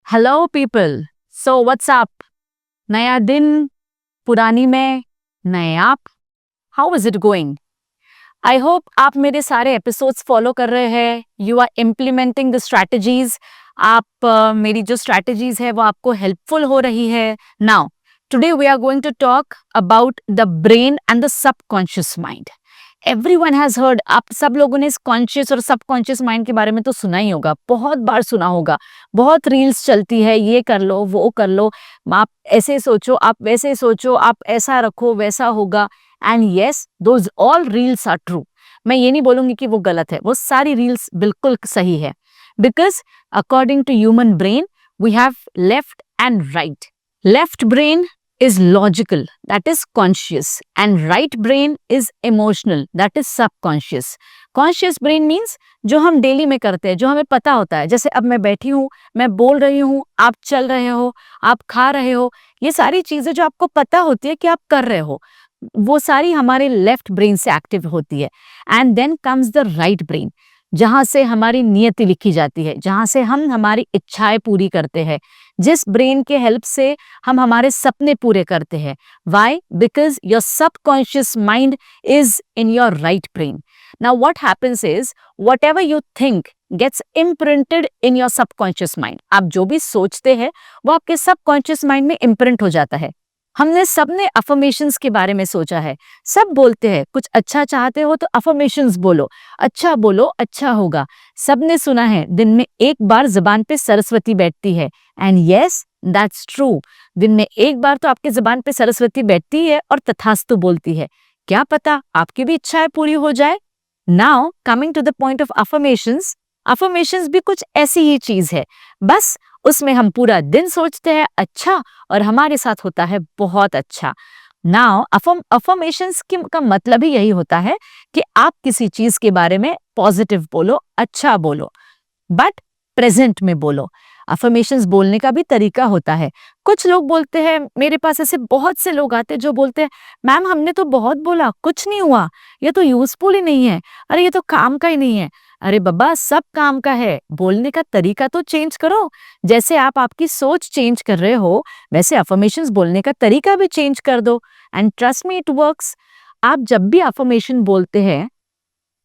Hello people, so what's up? नया दिन, पुरानी मैं, नए आप। How is it going? I hope आप मेरे सारे एपिसोड्स फॉलो कर रहे हैं। You are implementing the strategies. आप मेरी जो स्ट्रैटेजीज है वो आपको हेल्पफुल हो रही है। Now today we are going to talk about the brain and the subconscious mind. Everyone has heard, आप सब लोगों ने इस कॉन्शियस और सबकॉन्शियस माइंड के बारे में तो सुना ही होगा, बहुत बार सुना होगा। बहुत रील्स चलती है, ये कर लो वो कर लो, आप ऐसे सोचो आप वैसे सोचो, आप ऐसा रखो वैसा होगा। And yes, those all reels are true. मैं ये नहीं बोलूंगी कि वो गलत है, वो सारी रील्स बिल्कुल सही है। Because according to human brain we have left and right. Left brain is logical, that is conscious, and right brain is emotional, that is subconscious. Conscious brain means जो हम डेली में करते हैं, जो हमें पता होता है। जैसे अब मैं बैठी हूँ, मैं बोल रही हूँ, आप चल रहे हो, आप खा रहे हो, ये सारी चीजें जो आपको पता होती है कि आप कर रहे हो, वो सारी हमारे लेफ्ट ब्रेन से एक्टिव होती है। And then comes the right brain, जहां से हमारी नियति लिखी जाती है, जहां से हम हमारी इच्छाएं पूरी करते हैं, जिस ब्रेन के हेल्प से हम हमारे सपने पूरे करते हैं। Why? Because your subconscious mind is in your right brain. Now what happens is, whatever you think gets imprinted in your subconscious mind. आप जो भी सोचते हैं वो आपके सबकॉन्शियस माइंड में इम्प्रिंट हो जाता है। हमने सबने अफर्मेशंस के बारे में सोचा है। सब बोलते हैं कुछ अच्छा चाहते हो तो अफर्मेशंस बोलो, अच्छा होगा। सबने सुना है दिन में एक बार जुबान पे सरस्वती बैठती है। And yes, that's true. दिन में एक बार तो आपके जुबान पे सरस्वती बैठती है और तथास्तु बोलती है। क्या पता आपकी भी इच्छाएं पूरी हो जाए। Now coming to the point of affirmations. Affirmations भी कुछ ऐसी ही चीज है, बस उसमें हम पूरा दिन सोचते हैं अच्छा और हमारे साथ होता है बहुत अच्छा। नाउ अफर्मेशंस का मतलब ही यही होता है कि आप किसी चीज के बारे में पॉजिटिव बोलो, अच्छा बोलो, बट प्रेजेंट में बोलो। अफर्मेशंस बोलने का भी तरीका होता है। कुछ लोग बोलते हैं, मेरे पास ऐसे बहुत से लोग आते हैं जो बोलते हैं, मैम हमने तो बहुत बोला कुछ नहीं हुआ, ये तो यूजफुल ही नहीं है, अरे ये तो काम का ही नहीं है। अरे बाबा, सब काम का है, बोलने का तरीका तो चेंज करो। जैसे आप आपकी सोच चेंज कर रहे हो, वैसे अफर्मेशंस बोलने का तरीका भी चेंज कर दो। And trust me, it works. आप जब भी अफर्मेशन बोलते हैं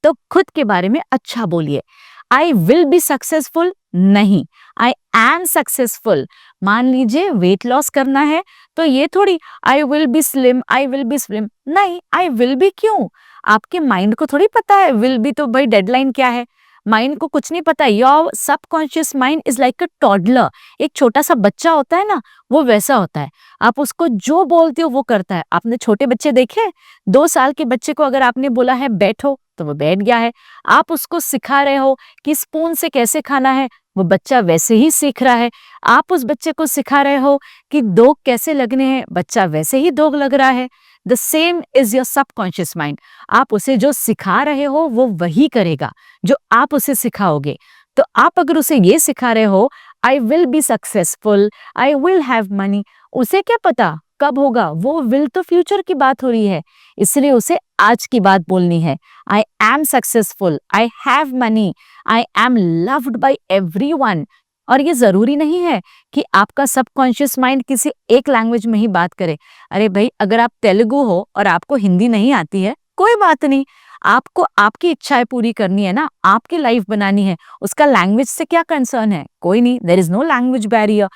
तो खुद के बारे में अच्छा बोलिए। आई विल बी सक्सेसफुल नहीं, आई एम सक्सेसफुल। मान लीजिए वेट लॉस करना है तो ये थोड़ी I will be slim, I will be slim नहीं, आई विल बी क्यों? आपके माइंड को थोड़ी पता है विल बी तो भाई डेडलाइन क्या है। माइंड को कुछ नहीं पता। Your subconscious mind is like a toddler. एक छोटा सा बच्चा होता है ना, वो वैसा होता है। आप उसको जो बोलते हो वो करता है। आपने छोटे बच्चे देखे? 2 साल के बच्चे को अगर आपने बोला है बैठो तो वो बैठ गया है। आप उसको सिखा रहे हो कि स्पून से कैसे खाना है, वो बच्चा वैसे ही सीख रहा है। आप उस बच्चे को सिखा रहे हो कि दोग कैसे लगने हैं, बच्चा वैसे ही दोग लग रहा है। The same is your subconscious mind. आप उसे जो सिखा रहे हो वो वही करेगा जो आप उसे सिखाओगे। तो आप अगर उसे ये सिखा रहे हो I will be successful, I will have money, उसे क्या पता कब होगा? वो विल तो फ्यूचर की बात हो रही है, इसलिए उसे आज की बात बोलनी है। I am successful, I have money, I am loved by everyone. और ये जरूरी नहीं है कि आपका सबकॉन्शियस माइंड किसी एक लैंग्वेज में ही बात करे। अरे भाई, अगर आप तेलुगु हो और आपको हिंदी नहीं आती है, कोई बात नहीं। आपको आपकी इच्छाएं पूरी करनी है ना, आपकी लाइफ बनानी है, उसका लैंग्वेज से क्या कंसर्न है? कोई नहीं, there is no language barrier.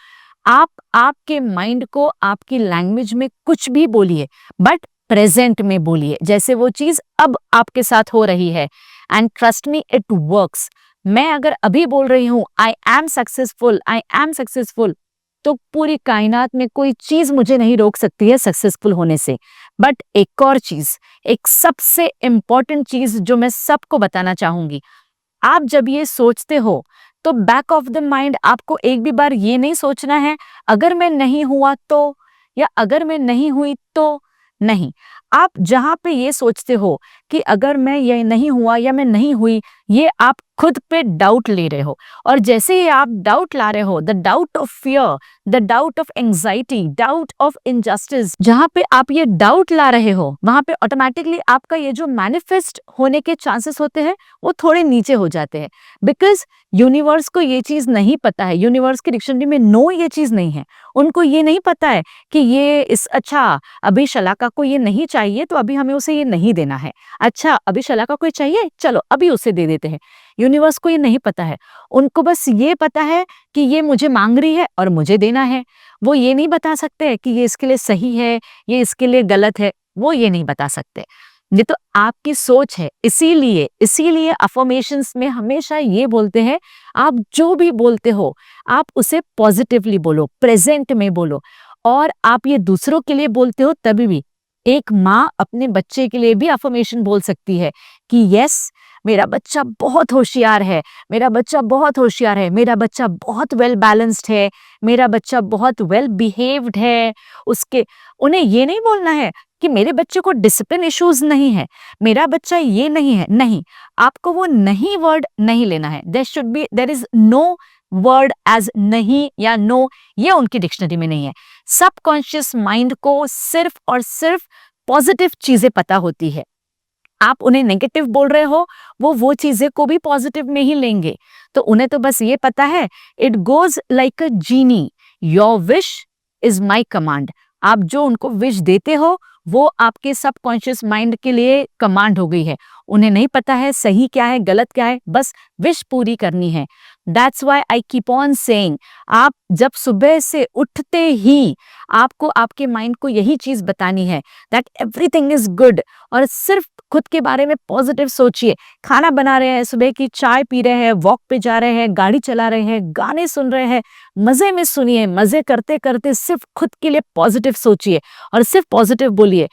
आप आपके माइंड को आपकी लैंग्वेज में कुछ भी बोलिए, बट प्रेजेंट में बोलिए, जैसे वो चीज अब आपके साथ हो रही है। And trust me, it works. मैं अगर अभी बोल रही हूं I am successful, I am successful, तो पूरी कायनात में कोई चीज मुझे नहीं रोक सकती है सक्सेसफुल होने से। बट एक और चीज, एक सबसे इंपॉर्टेंट चीज जो मैं सबको बताना चाहूंगी, आप जब ये सोचते हो तो बैक ऑफ द माइंड आपको एक भी बार ये नहीं सोचना है अगर मैं नहीं हुआ तो, या अगर मैं नहीं हुई तो। नहीं, आप जहां पे ये सोचते हो कि अगर मैं ये नहीं हुआ या मैं नहीं हुई, ये आप खुद पे डाउट ले रहे हो। और जैसे ही आप डाउट ला रहे हो, the doubt of fear, the doubt of anxiety, doubt of injustice, जहां पे आप ये डाउट ला रहे हो, वहां पे ऑटोमेटिकली आपका ये जो मैनिफेस्ट होने के चांसेस होते हैं वो थोड़े नीचे हो जाते हैं। बिकॉज यूनिवर्स को ये चीज नहीं पता है, यूनिवर्स की डिक्शनरी में नो ये चीज नहीं है। उनको ये नहीं पता है कि ये इस अच्छा अभी शलाका को ये नहीं चाहिए तो अभी हमें उसे ये नहीं देना है। अच्छा अभी शलाका को ये चाहिए, चलो अभी उसे दे देते हैं। यूनिवर्स को ये नहीं पता है। उनको बस ये पता है कि ये मुझे मांग रही है और मुझे देना है। वो ये नहीं बता सकते कि ये इसके लिए सही है, ये इसके लिए गलत है। वो ये नहीं बता सकते। ये तो आपकी सोच है। इसीलिए इसीलिए अफर्मेशंस में हमेशा ये बोलते हैं, आप जो भी बोलते हो आप उसे पॉजिटिवली बोलो, प्रेजेंट में बोलो। और आप ये दूसरों के लिए बोलते हो तभी भी। एक माँ अपने बच्चे के लिए भी अफर्मेशन बोल सकती है कि यस, मेरा बच्चा बहुत होशियार है, मेरा बच्चा बहुत होशियार है, मेरा बच्चा बहुत वेल बैलेंस्ड है, मेरा बच्चा बहुत वेल बिहेव्ड है। उसके उन्हें ये नहीं बोलना है कि मेरे बच्चे को डिसिप्लिन इश्यूज नहीं है, मेरा बच्चा ये नहीं है। नहीं, आपको वो नहीं वर्ड नहीं लेना है। There is no word as नहीं या नो, ये उनकी डिक्शनरी में नहीं है। सबकॉन्शियस माइंड को सिर्फ और सिर्फ पॉजिटिव चीजें पता होती है। आप उन्हें नेगेटिव बोल रहे हो, वो चीजें को भी पॉजिटिव में ही लेंगे। तो उन्हें तो बस ये पता है, it goes like a genie, your wish is my command. आप जो उनको विश देते हो वो आपके सबकॉन्शियस माइंड के लिए कमांड हो गई है। उन्हें नहीं पता है सही क्या है गलत क्या है, बस विश पूरी करनी है। That's why I keep on saying, आप जब सुबह से उठते ही आपको आपके माइंड को यही चीज बतानी है दैट एवरीथिंग इज गुड। और सिर्फ खुद के बारे में पॉजिटिव सोचिए। खाना बना रहे हैं, सुबह की चाय पी रहे हैं, वॉक पे जा रहे हैं, गाड़ी चला रहे हैं, गाने सुन रहे हैं, मजे में सुनिए। मजे करते करते सिर्फ खुद के लिए पॉजिटिव सोचिए और सिर्फ पॉजिटिव बोलिए।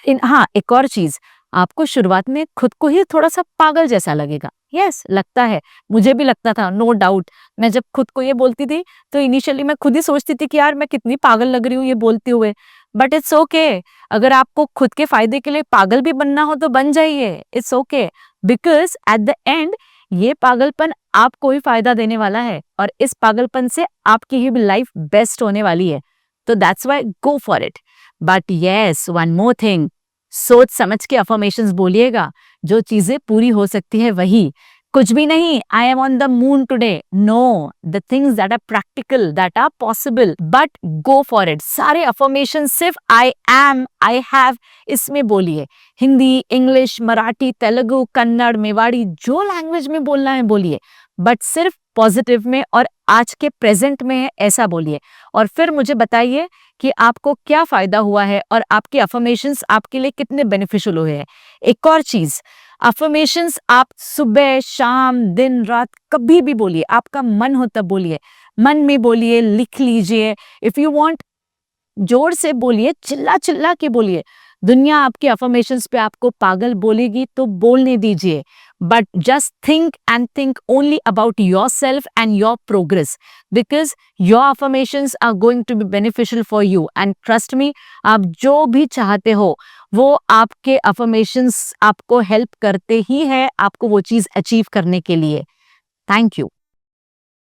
हाँ, एक और चीज, आपको शुरुआत में खुद को ही थोड़ा सा पागल जैसा लगेगा। यस, लगता है, मुझे भी लगता था, नो डाउट। मैं जब खुद को ये बोलती थी तो इनिशियली मैं खुद ही सोचती थी कि यार मैं कितनी पागल लग रही हूँ ये बोलते हुए। But it's okay. अगर आपको खुद के फायदे के लिए पागल भी बनना हो तो बन जाइए, it's okay. Because at the end ये पागलपन आपको ही फायदा देने वाला है और इस पागलपन से आपकी ही लाइफ बेस्ट होने वाली है। तो that's why go for it. But yes, one more thing, सोच समझ के अफर्मेशंस बोलिएगा। जो चीजें पूरी हो सकती है वही, कुछ भी नहीं I am on the moon today, no, the things that are practical, that are possible, but go for it. सारे अफर्मेशन सिर्फ आई एम, आई हैव इसमें बोलिए। हिंदी, इंग्लिश, मराठी, तेलुगु, कन्नड़, मेवाड़ी, जो लैंग्वेज में बोलना है बोलिए, बट सिर्फ पॉजिटिव में और आज के प्रेजेंट में है ऐसा बोलिए। और फिर मुझे बताइए कि आपको क्या फायदा हुआ है और आपके अफर्मेशंस आपके लिए कितने बेनिफिशियल हुए हैं। एक और चीज, अफर्मेशंस आप सुबह, शाम, दिन, रात कभी भी बोलिए। आपका मन हो तब बोलिए, मन में बोलिए, लिख लीजिए। इफ यू वांट जोर से बोलिए, चिल्ला चिल्ला के बोलिए। दुनिया आपके अफर्मेशंस पे आपको पागल बोलेगी तो बोलने दीजिए, but just think and think only about yourself and your progress, because your affirmations are going to be beneficial for you. And trust me, आप जो भी चाहते हो वो आपके अफर्मेशंस आपको हेल्प करते ही है आपको वो चीज अचीव करने के लिए। Thank you.